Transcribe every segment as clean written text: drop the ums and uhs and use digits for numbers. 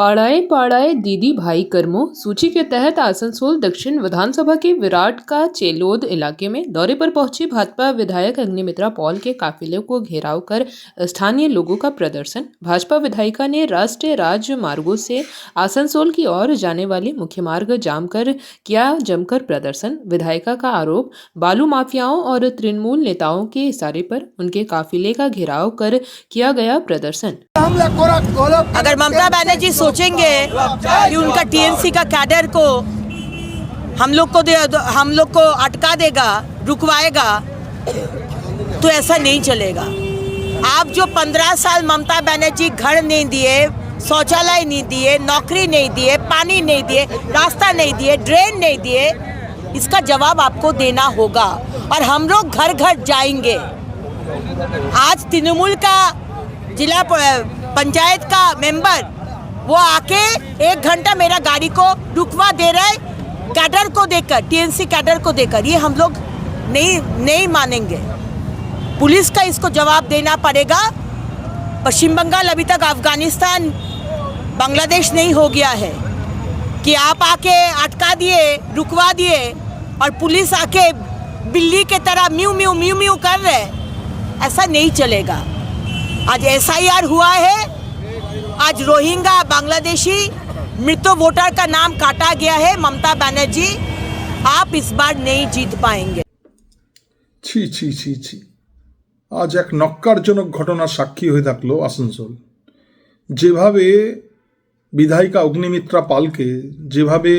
पाड़ाए पाड़ाए दीदी भाई कर्मो सूची के तहत आसनसोल दक्षिण विधानसभा के विराट का चेलोद इलाके में दौरे पर पहुंची भाजपा विधायक अग्निमित्रा पॉल के काफिले को घेराव कर स्थानीय लोगों का प्रदर्शन। भाजपा विधायिका ने राष्ट्रीय राजमार्गों से आसनसोल की ओर जाने वाले मुख्य मार्ग जाम कर किया जमकर प्रदर्शन। विधायिका का आरोप बालू माफियाओं और तृणमूल नेताओं के इशारे पर उनके काफिले का घेराव कर किया गया प्रदर्शन। अगर ममता बनर्जी सोचेंगे कि उनका टीएमसी का कैडर को हम लोग को अटका देगा, रुकवाएगा, तो ऐसा नहीं चलेगा। आप जो 15 साल ममता बनर्जी घर नहीं दिए, शौचालय नहीं दिए, नौकरी नहीं दिए, पानी नहीं दिए, रास्ता नहीं दिए, ड्रेन नहीं दिए, इसका जवाब आपको देना होगा और हम लोग घर घर जाएंगे। आज तृणमूल का जिला पंचायत का मेंबर वो आके 1 घंटा मेरा गाड़ी को रुकवा दे रहा है कैडर को देकर, टीएमसी कैडर को देकर। ये हम लोग नहीं मानेंगे। पुलिस का इसको जवाब देना पड़ेगा। पश्चिम बंगाल अभी तक अफगानिस्तान, बांग्लादेश नहीं हो गया है कि आप आके अटका दिए, रुकवा दिए और पुलिस आके बिल्ली के तरह म्यू म्यू म्यू म्यू कर रहे। ऐसा नहीं चलेगा। आज एसआईआर हुआ है, आज रोहिंग्या बांग्लादेशी मृत वोटर का नाम काटा गया है। ममता बनर्जी, आप इस बार नहीं जीत पाएंगे। ছি ছি ছি ছি আজ এক নক্কারজনক ঘটনার সাক্ষী হয়ে থাকলো আসানসোল। যেভাবে বিধায়িকা অগ্নিমিত্রা পালকে যেভাবে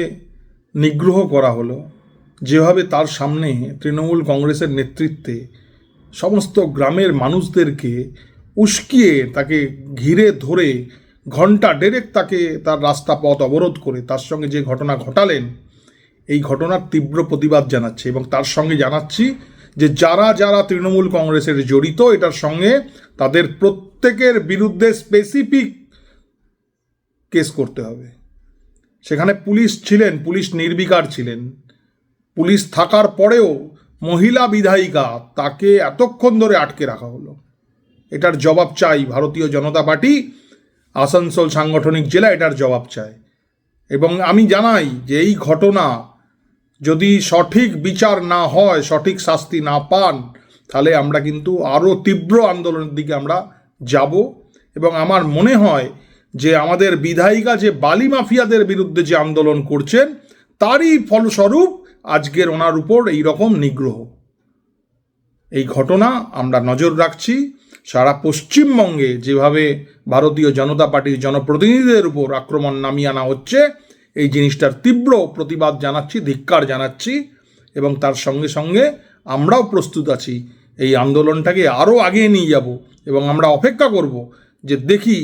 নিগ্রহ করা হলো, যেভাবে তার সামনে তৃণমূল কংগ্রেসের নেতৃত্বে সমস্ত গ্রামের মানুষদেরকে উস্কিয়ে তাকে ঘিরে ধরে ঘণ্টা ডেরেক তাকে তার রাস্তা পথ অবরোধ করে তার সঙ্গে যে ঘটনা ঘটালেন, এই ঘটনার তীব্র প্রতিবাদ জানাচ্ছে এবং তার সঙ্গে জানাচ্ছি যে যারা যারা তৃণমূল কংগ্রেসের জড়িত এটার সঙ্গে তাদের প্রত্যেকের বিরুদ্ধে স্পেসিফিক কেস করতে হবে। সেখানে পুলিশ ছিলেন, পুলিশ নির্বিকার ছিলেন। পুলিশ থাকার পরেও মহিলা বিধায়িকা তাকে এতক্ষণ ধরে আটকে রাখা হলো। এটার জবাব চাই ভারতীয় জনতা পার্টি, আসানসোল সাংগঠনিক জেলা এটার জবাব চায়। এবং আমি জানাই যে এই ঘটনা যদি সঠিক বিচার না হয়, সঠিক শাস্তি না পান, তাহলে আমরা কিন্তু আরও তীব্র আন্দোলনের দিকে আমরা যাব। এবং আমার মনে হয় যে আমাদের বিধায়িকা যে বালি মাফিয়াদের বিরুদ্ধে যে আন্দোলন করছেন তারই ফলস্বরূপ আজকের ওনার উপর এই রকম নিগ্রহ। এই ঘটনা আমরা নজর রাখছি। সারা পশ্চিমবঙ্গে যেভাবে ভারতীয় জনতা পার্টির জনপ্রতিনিধিদের উপর আক্রমণ নামিয়ে আনা হচ্ছে, এই জিনিসটার তীব্র প্রতিবাদ জানাচ্ছি, ধিক্কার জানাচ্ছি এবং তার সঙ্গে সঙ্গে আমরাও প্রস্তুত আছি এই আন্দোলনটাকে আরও আগিয়ে নিয়ে যাব এবং আমরা অপেক্ষা করব যে দেখি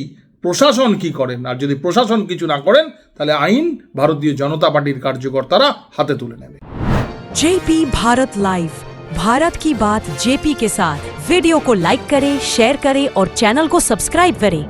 প্রশাসন কি করেন। আর যদি প্রশাসন কিছু না করেন তাহলে আইন ভারতীয় জনতা পার্টির কার্যকর্তারা হাতে তুলে নেবে। जेपी भारत लाइव, भारत की बात जेपी के साथ। वीडियो को लाइक करें, शेयर करें और चैनल को सब्सक्राइब करें।